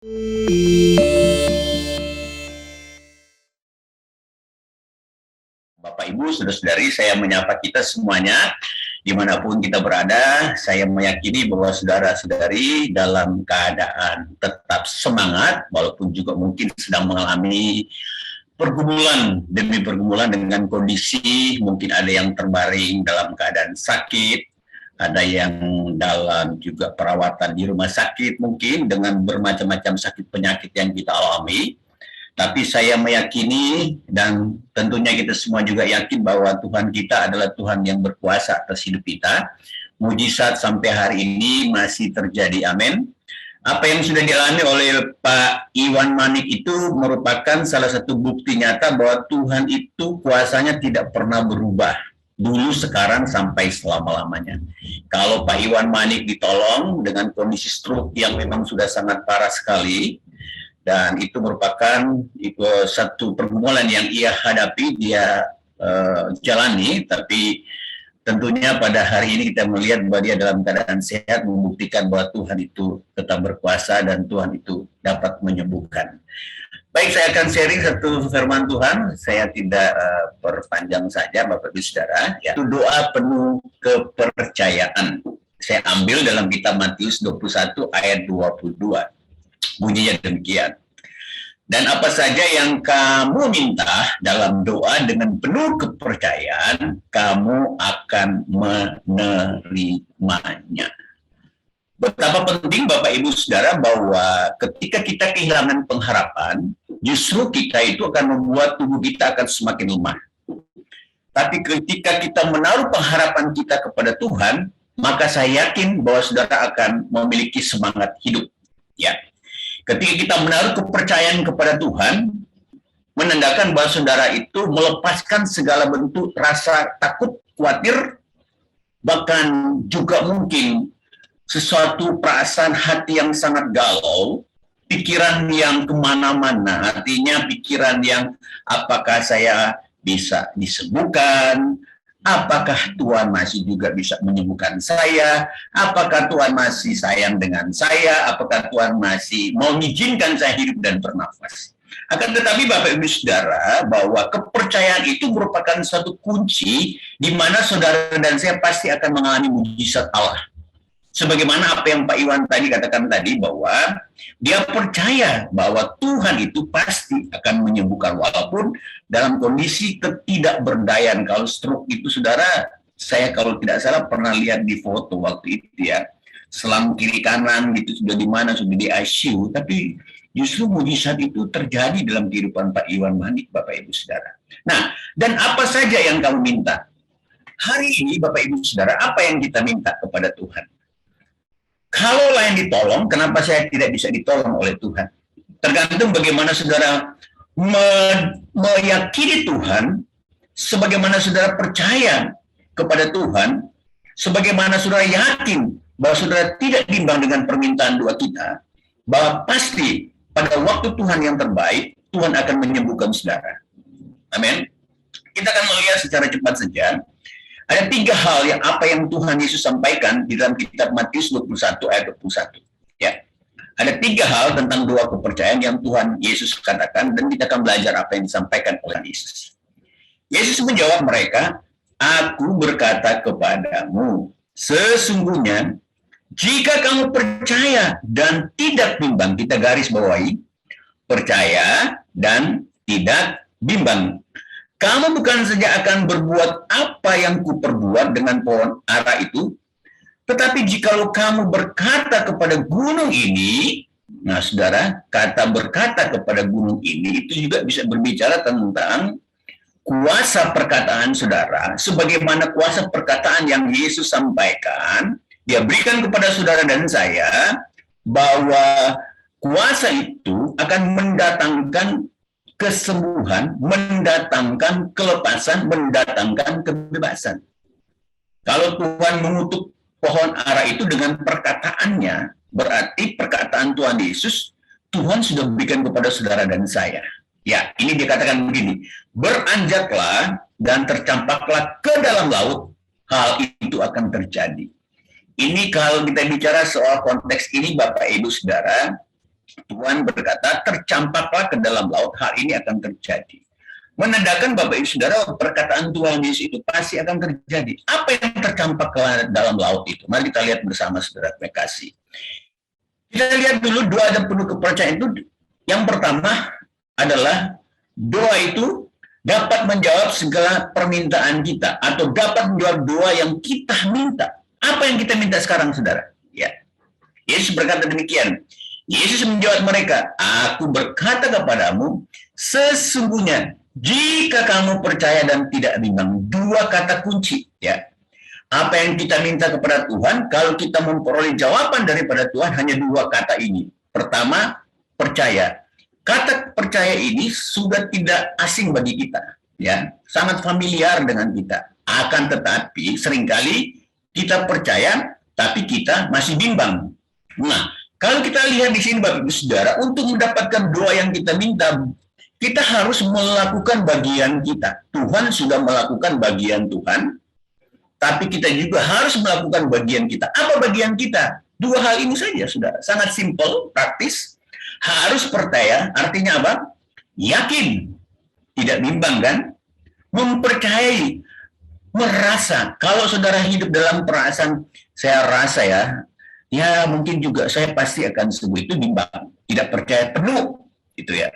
Bapak, Ibu, saudara-saudari, saya menyapa kita semuanya, dimanapun kita berada. Saya meyakini bahwa saudara-saudari dalam keadaan tetap semangat, walaupun juga mungkin sedang mengalami pergumulan demi pergumulan dengan kondisi, mungkin ada yang terbaring dalam keadaan sakit, ada yang dalam juga perawatan di rumah sakit mungkin dengan bermacam-macam sakit penyakit yang kita alami. Tapi saya meyakini dan tentunya kita semua juga yakin bahwa Tuhan kita adalah Tuhan yang berkuasa atas hidup kita. Mujizat sampai hari ini masih terjadi, amin. Apa yang sudah dialami oleh Pak Iwan Manik itu merupakan salah satu bukti nyata bahwa Tuhan itu kuasanya tidak pernah berubah. Dulu, sekarang, sampai selama-lamanya. Kalau Pak Iwan Manik ditolong dengan kondisi stroke yang memang sudah sangat parah sekali, dan itu merupakan satu pergumulan yang ia hadapi, dia jalani, tapi tentunya pada hari ini kita melihat bahwa dia dalam keadaan sehat, membuktikan bahwa Tuhan itu tetap berkuasa dan Tuhan itu dapat menyembuhkan. Baik, saya akan sharing satu firman Tuhan. Saya tidak perpanjang saja, Bapak Ibu Saudara. Ya. Itu doa penuh kepercayaan. Saya ambil dalam kitab Matius 21 ayat 22. Bunyinya demikian. Dan apa saja yang kamu minta dalam doa dengan penuh kepercayaan, kamu akan menerimanya. Betapa penting, Bapak Ibu Saudara, bahwa ketika kita kehilangan pengharapan, justru kita itu akan membuat tubuh kita akan semakin lemah. Tapi ketika kita menaruh pengharapan kita kepada Tuhan, maka saya yakin bahwa saudara akan memiliki semangat hidup. Ya, ketika kita menaruh kepercayaan kepada Tuhan, menandakan bahwa saudara itu melepaskan segala bentuk rasa takut, khawatir, bahkan juga mungkin sesuatu perasaan hati yang sangat galau, pikiran yang kemana-mana, artinya pikiran yang apakah saya bisa disembuhkan, apakah Tuhan masih juga bisa menyembuhkan saya, apakah Tuhan masih sayang dengan saya, apakah Tuhan masih mau mengizinkan saya hidup dan bernafas. Akan tetapi Bapak Ibu Saudara, bahwa kepercayaan itu merupakan satu kunci di mana saudara dan saya pasti akan mengalami mujizat Allah. Sebagaimana apa yang Pak Iwan tadi katakan tadi, bahwa dia percaya bahwa Tuhan itu pasti akan menyembuhkan walaupun dalam kondisi ketidakberdayaan. Kalau stroke itu, saudara, saya kalau tidak salah pernah lihat di foto waktu itu ya, selang kiri kanan gitu sudah di mana, sudah di ICU, tapi justru mujizat itu terjadi dalam kehidupan Pak Iwan Manik, Bapak Ibu Saudara. Nah, dan apa saja yang kamu minta? Hari ini Bapak Ibu Saudara, apa yang kita minta kepada Tuhan? Kalau lain ditolong, kenapa saya tidak bisa ditolong oleh Tuhan? Tergantung bagaimana saudara meyakini Tuhan, sebagaimana saudara percaya kepada Tuhan, sebagaimana saudara yakin bahwa saudara tidak bimbang dengan permintaan doa kita, bahwa pasti pada waktu Tuhan yang terbaik, Tuhan akan menyembuhkan saudara. Amin. Kita akan melihat secara cepat saja. Ada 3 hal yang apa yang Tuhan Yesus sampaikan di dalam kitab Matius 21 ayat 21. Ya. Ada 3 hal tentang doa kepercayaan yang Tuhan Yesus katakan, dan kita akan belajar apa yang disampaikan oleh Yesus. Yesus menjawab mereka, "Aku berkata kepadamu, sesungguhnya jika kamu percaya dan tidak bimbang," kita garis bawahi, percaya dan tidak bimbang, "kamu bukan saja akan berbuat apa yang kuperbuat dengan pohon ara itu, tetapi jikalau kamu berkata kepada gunung ini," nah saudara, kata berkata kepada gunung ini itu juga bisa berbicara tentang kuasa perkataan saudara, sebagaimana kuasa perkataan yang Yesus sampaikan, dia berikan kepada saudara dan saya, bahwa kuasa itu akan mendatangkan kesembuhan, mendatangkan kelepasan, mendatangkan kebebasan. Kalau Tuhan mengutuk pohon ara itu dengan perkataannya, berarti perkataan Tuhan Yesus, Tuhan sudah berikan kepada saudara dan saya. Ya, ini dikatakan begini, beranjaklah dan tercampaklah ke dalam laut, hal itu akan terjadi. Ini kalau kita bicara soal konteks ini, Bapak Ibu Saudara, Tuhan berkata, tercampaklah ke dalam laut, hal ini akan terjadi. Menandakan Bapak Ibu Saudara, perkataan Tuhan Yesus itu pasti akan terjadi. Apa yang tercampak ke dalam laut itu? Mari kita lihat bersama Saudara kasih. Kita lihat dulu doa dan penuh kepercayaan itu. Yang pertama adalah doa itu dapat menjawab segala permintaan kita atau dapat menjawab doa yang kita minta. Apa yang kita minta sekarang, Saudara? Ya. Yesus berkata demikian. Yesus menjawab mereka, aku berkata kepadamu, sesungguhnya jika kamu percaya dan tidak bimbang, dua kata kunci, ya. Apa yang kita minta kepada Tuhan, kalau kita memperoleh jawaban daripada Tuhan, hanya dua kata ini. Pertama, percaya. Kata percaya ini sudah tidak asing bagi kita, ya, sangat familiar dengan kita. Akan tetapi seringkali kita percaya, tapi kita masih bimbang. Nah, kalau kita lihat di sini Bapak Ibu Saudara, untuk mendapatkan doa yang kita minta, kita harus melakukan bagian kita. Tuhan sudah melakukan bagian Tuhan, tapi kita juga harus melakukan bagian kita. Apa bagian kita? Dua hal ini saja, Saudara. Sangat simpel, praktis. Harus percaya, artinya apa? Yakin. Tidak bimbang, kan? Mempercayai, merasa. Kalau Saudara hidup dalam perasaan, saya rasa ya mungkin juga saya pasti akan sembuh, itu bimbang, tidak percaya penuh, itu ya.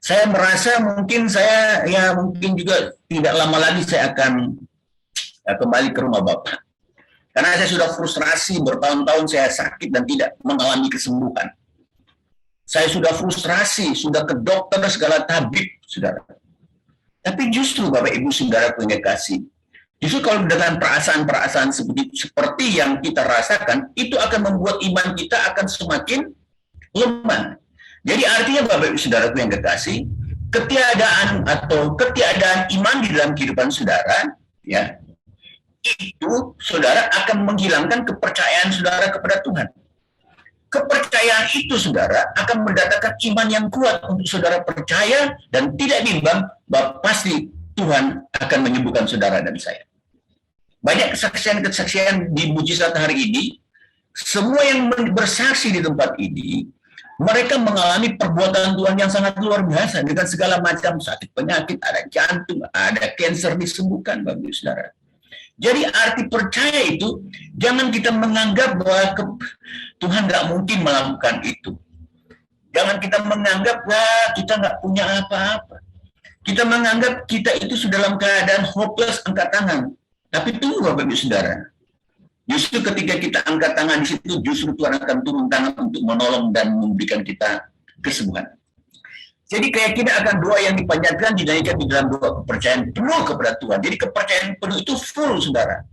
Saya merasa mungkin saya mungkin juga tidak lama lagi saya akan kembali ke rumah Bapak, karena saya sudah frustrasi, bertahun-tahun saya sakit dan tidak mengalami kesembuhan. Saya sudah frustrasi, sudah ke dokter segala tabib, Saudara. Tapi justru Bapak Ibu Saudara punya kasih, justru kalau dengan perasaan-perasaan seperti yang kita rasakan, itu akan membuat iman kita akan semakin lemah. Jadi artinya Bapak Ibu Saudara yang kekasih, ketiadaan iman di dalam kehidupan Saudara, ya, itu Saudara akan menghilangkan kepercayaan Saudara kepada Tuhan. Kepercayaan itu Saudara akan mendatangkan iman yang kuat untuk Saudara percaya dan tidak bimbang bahwa pasti Tuhan akan menyembuhkan Saudara dan saya. Banyak kesaksian-kesaksian di mujizat hari ini, semua yang bersaksi di tempat ini, mereka mengalami perbuatan Tuhan yang sangat luar biasa dengan segala macam sakit penyakit, ada jantung, ada kanker disembuhkan, Bapak Saudara. Jadi arti percaya itu, jangan kita menganggap bahwa Tuhan nggak mungkin melakukan itu. Jangan kita menganggap kita nggak punya apa-apa. Kita menganggap kita itu sudah dalam keadaan hopeless, angkat tangan. Tapi tunggu Bapak Ibu Saudara. Justru ketika kita angkat tangan di situ, justru Tuhan akan turun tangan untuk menolong dan memberikan kita kesembuhan. Jadi keyakinan akan doa yang dipanjatkan dinaikkan di dalam doa kepercayaan penuh kepada Tuhan. Jadi kepercayaan penuh itu full, Saudara.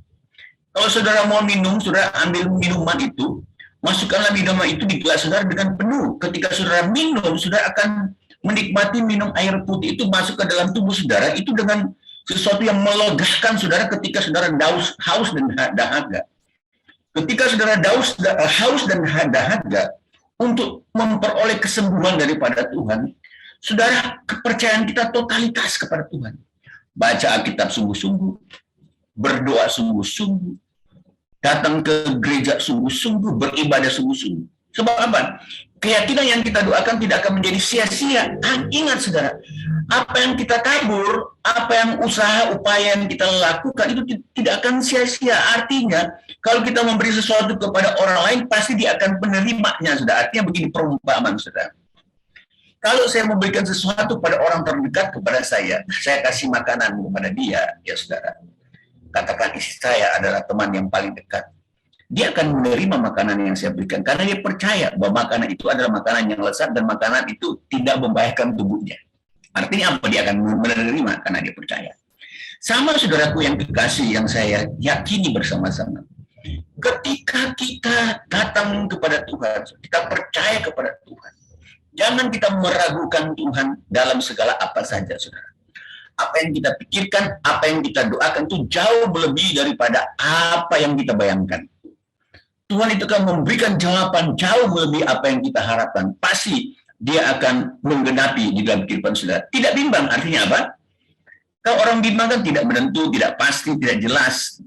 Kalau Saudara mau minum, Saudara ambil minuman itu, masukkanlah minuman itu di gelas Saudara dengan penuh. Ketika Saudara minum, Saudara akan menikmati minum air putih itu masuk ke dalam tubuh Saudara, itu dengan sesuatu yang melegakan Saudara ketika Saudara haus dan dahaga. Ketika Saudara haus dan dahaga untuk memperoleh kesembuhan daripada Tuhan, Saudara, kepercayaan kita totalitas kepada Tuhan. Baca Alkitab sungguh-sungguh, berdoa sungguh-sungguh, datang ke gereja sungguh-sungguh, beribadah sungguh-sungguh. Sebab apa? Keyakinan yang kita doakan tidak akan menjadi sia-sia. Ingat Saudara, apa yang kita tabur, apa yang upaya yang kita lakukan itu tidak akan sia-sia. Artinya, kalau kita memberi sesuatu kepada orang lain, pasti dia akan menerimanya, Saudara. Artinya begini perumpamaan, Saudara. Kalau saya memberikan sesuatu pada orang terdekat kepada saya kasih makanan kepada dia, ya Saudara. Katakan istri saya adalah teman yang paling dekat. Dia akan menerima makanan yang saya berikan karena dia percaya bahwa makanan itu adalah makanan yang lezat dan makanan itu tidak membahayakan tubuhnya. Artinya apa? Dia akan menerima karena dia percaya. Sama saudaraku yang kekasih yang saya yakini bersama-sama. Ketika kita datang kepada Tuhan, kita percaya kepada Tuhan. Jangan kita meragukan Tuhan dalam segala apa saja, saudara. Apa yang kita pikirkan, apa yang kita doakan itu jauh lebih daripada apa yang kita bayangkan. Tuhan itu akan memberikan jawaban jauh lebih apa yang kita harapkan. Pasti dia akan menggenapi di dalam kehidupan saudara. Tidak bimbang, artinya apa? Kalau orang bimbang kan tidak menentu, tidak pasti, tidak jelas.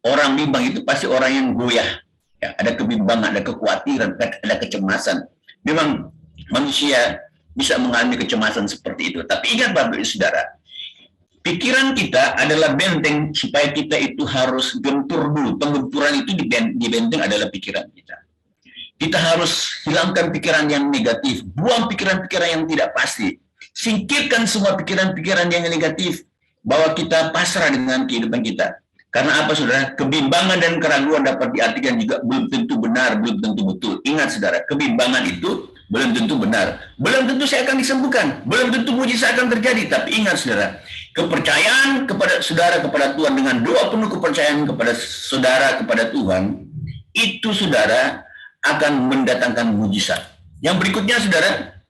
Orang bimbang itu pasti orang yang goyah. Ya, ada kebimbangan, ada kekhawatiran, ada kecemasan. Memang manusia bisa mengalami kecemasan seperti itu. Tapi ingat Bapak Ibu Saudara, pikiran kita adalah benteng supaya kita itu harus gentur dulu. Penggenturan itu di benteng adalah pikiran kita. Kita harus hilangkan pikiran yang negatif, buang pikiran-pikiran yang tidak pasti. Singkirkan semua pikiran-pikiran yang negatif, bahwa kita pasrah dengan kehidupan kita. Karena apa saudara? Kebimbangan dan keraguan dapat diartikan juga belum tentu benar, belum tentu betul. Ingat saudara, kebimbangan itu belum tentu benar. Belum tentu saya akan disembuhkan, belum tentu mujizat akan terjadi. Tapi ingat saudara, kepercayaan kepada saudara kepada Tuhan dengan doa penuh kepercayaan kepada saudara kepada Tuhan, itu saudara akan mendatangkan mujizat. Yang berikutnya saudara,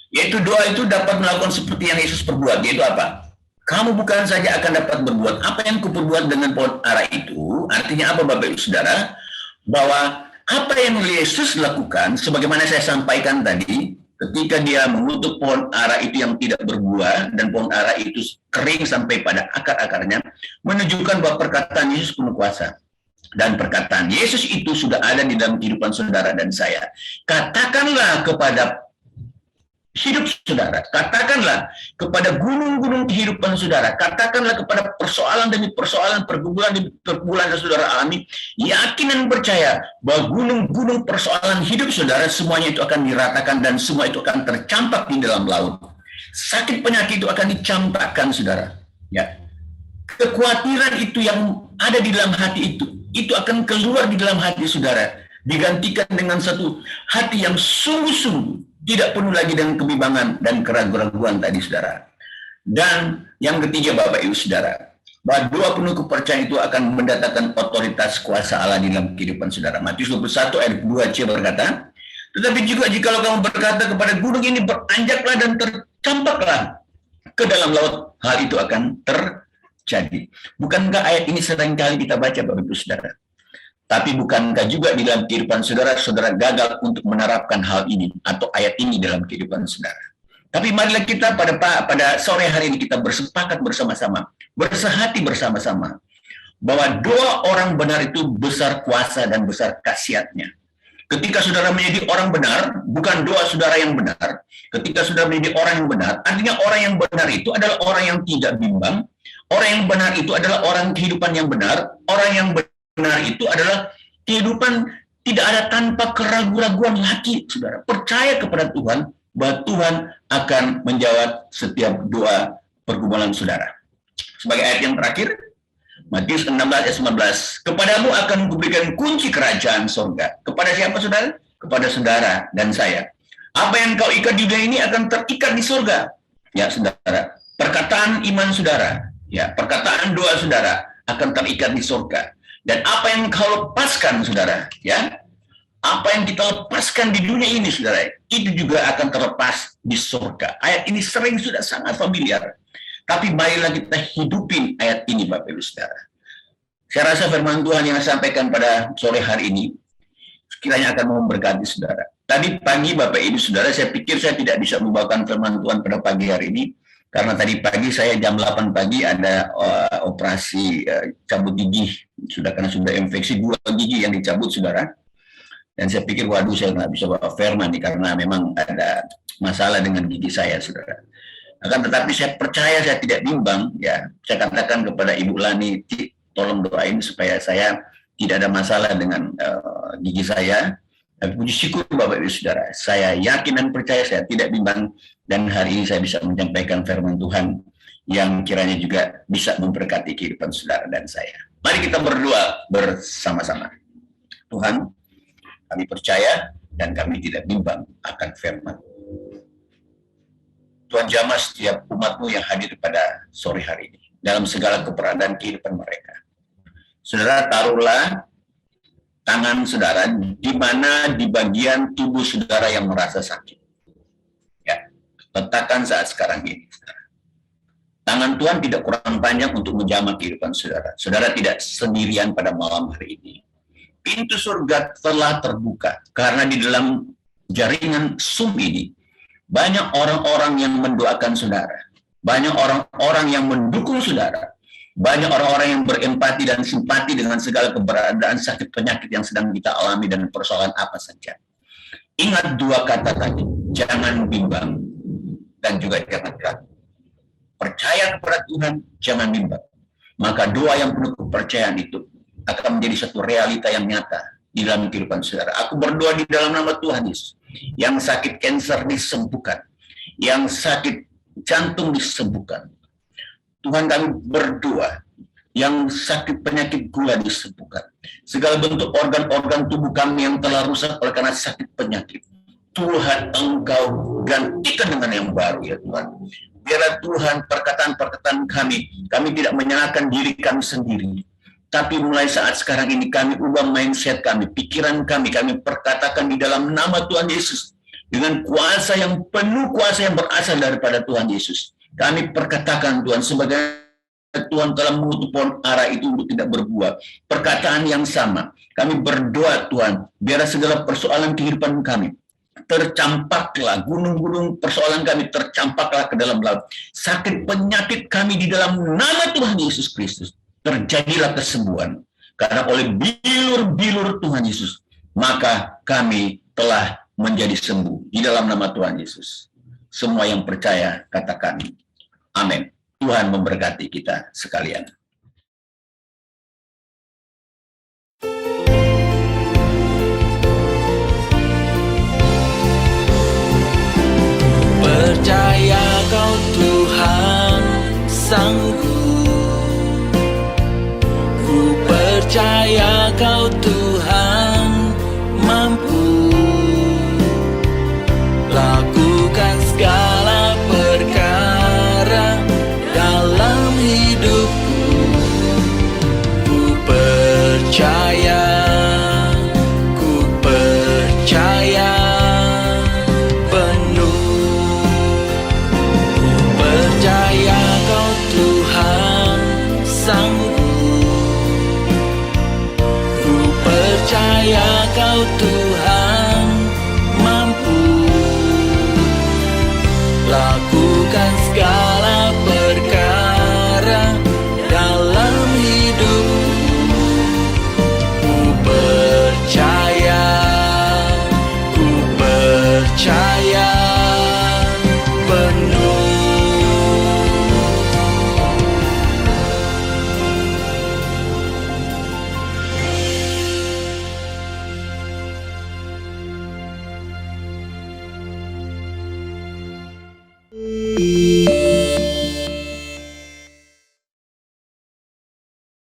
yaitu doa itu dapat melakukan seperti yang Yesus perbuat, yaitu apa? Kamu bukan saja akan dapat berbuat apa yang kuperbuat dengan pohon ara itu. Artinya apa Bapak Ibu Saudara? Bahwa apa yang Yesus lakukan, sebagaimana saya sampaikan tadi, ketika dia mengutuk pohon ara itu yang tidak berbuah, dan pohon ara itu kering sampai pada akar-akarnya, menunjukkan bahwa perkataan Yesus penuh kuasa. Dan perkataan Yesus itu sudah ada di dalam kehidupan saudara dan saya. Katakanlah kepada hidup saudara, katakanlah kepada gunung-gunung kehidupan saudara, katakanlah kepada persoalan demi persoalan, pergumulan demi pergumulan yang saudara alami, yakin dan percaya bahwa gunung-gunung persoalan hidup saudara semuanya itu akan diratakan dan semua itu akan tercampak di dalam laut. Sakit penyakit itu akan dicampakkan saudara. Ya, kekhawatiran itu yang ada di dalam hati itu akan keluar di dalam hati saudara, digantikan dengan satu hati yang sungguh-sungguh, tidak penuh lagi dengan kebimbangan dan keraguan-keraguan tadi saudara. Dan yang ketiga Bapak Ibu Saudara, bahwa doa penuh kepercayaan itu akan mendatangkan otoritas kuasa Allah di dalam kehidupan saudara. Matius 21 ayat 2c berkata, tetapi juga jikalau kamu berkata kepada gunung ini beranjaklah dan tercampaklah ke dalam laut, hal itu akan terjadi. Bukankah ayat ini seringkali kita baca Bapak Ibu Saudara? Tapi bukankah juga di dalam kehidupan saudara, saudara gagal untuk menerapkan hal ini atau ayat ini dalam kehidupan saudara? Tapi marilah kita pada sore hari ini kita bersepakat bersama-sama, bersehati bersama-sama, bahwa doa orang benar itu besar kuasa dan besar khasiatnya. Ketika saudara menjadi orang benar, bukan doa saudara yang benar. Ketika saudara menjadi orang yang benar, artinya orang yang benar itu adalah orang yang tidak bimbang. Orang yang benar itu adalah orang kehidupan yang benar. Orang yang benar itu adalah kehidupan tidak ada tanpa keraguan-raguan lagi, saudara. Percaya kepada Tuhan bahwa Tuhan akan menjawab setiap doa pergumulan saudara. Sebagai ayat yang terakhir, Matius 16 ayat 19, kepadamu akan kuberikan kunci kerajaan surga. Kepada siapa saudara? Kepada saudara dan saya. Apa yang kau ikat di dunia ini akan terikat di surga. Ya saudara, perkataan iman saudara, ya perkataan doa saudara akan terikat di surga. Dan apa yang kau lepaskan, saudara, ya, apa yang kita lepaskan di dunia ini, saudara, itu juga akan terlepas di surga. Ayat ini sering sudah sangat familiar, tapi marilah kita hidupin ayat ini, Bapak Ibu Saudara. Saya rasa firman Tuhan yang saya sampaikan pada sore hari ini, sekiranya akan memberkati saudara. Tadi pagi, Bapak Ibu Saudara, saya pikir saya tidak bisa membawakan firman Tuhan pada pagi hari ini, karena tadi pagi saya jam 8 pagi ada operasi cabut gigi, karena sudah infeksi 2 gigi yang dicabut saudara. Dan saya pikir waduh saya nggak bisa bawa firman nih karena memang ada masalah dengan gigi saya saudara. Akan tetapi saya percaya saya tidak bimbang ya. Saya katakan kepada Ibu Lani, tolong doain supaya saya tidak ada masalah dengan gigi saya. Tapi puji syukur Bapak Ibu Saudara, saya yakin dan percaya saya tidak bimbang dan hari ini saya bisa menyampaikan firman Tuhan yang kiranya juga bisa memberkati kehidupan saudara dan saya. Mari kita berdoa bersama-sama. Tuhan, kami percaya dan kami tidak bimbang akan firman. Tuhan jamah setiap umat-Mu yang hadir pada sore hari ini dalam segala keberadaan kehidupan mereka. Saudara, taruhlah tangan saudara di mana di bagian tubuh saudara yang merasa sakit. Ya, letakkan saat sekarang ini. Tangan Tuhan tidak kurang panjang untuk menjamah kehidupan saudara. Saudara tidak sendirian pada malam hari ini. Pintu surga telah terbuka karena di dalam jaringan Zoom ini banyak orang-orang yang mendoakan saudara, banyak orang-orang yang mendukung saudara. Banyak orang-orang yang berempati dan simpati dengan segala keberadaan sakit penyakit yang sedang kita alami dan persoalan apa saja. Ingat dua kata tadi, jangan bimbang dan juga jangan ragu. Percaya kepada Tuhan, jangan bimbang. Maka doa yang penuh kepercayaan itu akan menjadi satu realita yang nyata di dalam kehidupan saudara. Aku berdoa di dalam nama Tuhan Yesus. Yang sakit kanker disembuhkan. Yang sakit jantung disembuhkan. Tuhan, kami berdoa yang sakit penyakit gula disembuhkan. Segala bentuk organ-organ tubuh kami yang telah rusak oleh karena sakit penyakit, Tuhan Engkau gantikan dengan yang baru ya Tuhan. Biarlah Tuhan perkataan-perkataan kami tidak menyalahkan diri kami sendiri. Tapi mulai saat sekarang ini kami ubah mindset kami, pikiran kami perkatakan di dalam nama Tuhan Yesus. Dengan kuasa yang penuh, kuasa yang berasal daripada Tuhan Yesus. Kami perkatakan Tuhan sebagai Tuhan telah mengutuk pohon ara itu untuk tidak berbuah. Perkataan yang sama. Kami berdoa Tuhan, biarlah segala persoalan kehidupan kami tercampaklah, gunung-gunung persoalan kami tercampaklah ke dalam laut. Sakit penyakit kami di dalam nama Tuhan Yesus Kristus. Terjadilah kesembuhan. Karena oleh bilur-bilur Tuhan Yesus, maka kami telah menjadi sembuh di dalam nama Tuhan Yesus. Semua yang percaya katakan amin. Tuhan memberkati kita sekalian. Percaya kau Tuhan sanggup, ku percaya kau Tuhan mampu lakukan segala perkara dalam hidupku. Ku percaya penuh. Ku percaya kau Tuhan sanggup, ku percaya kau Tuhan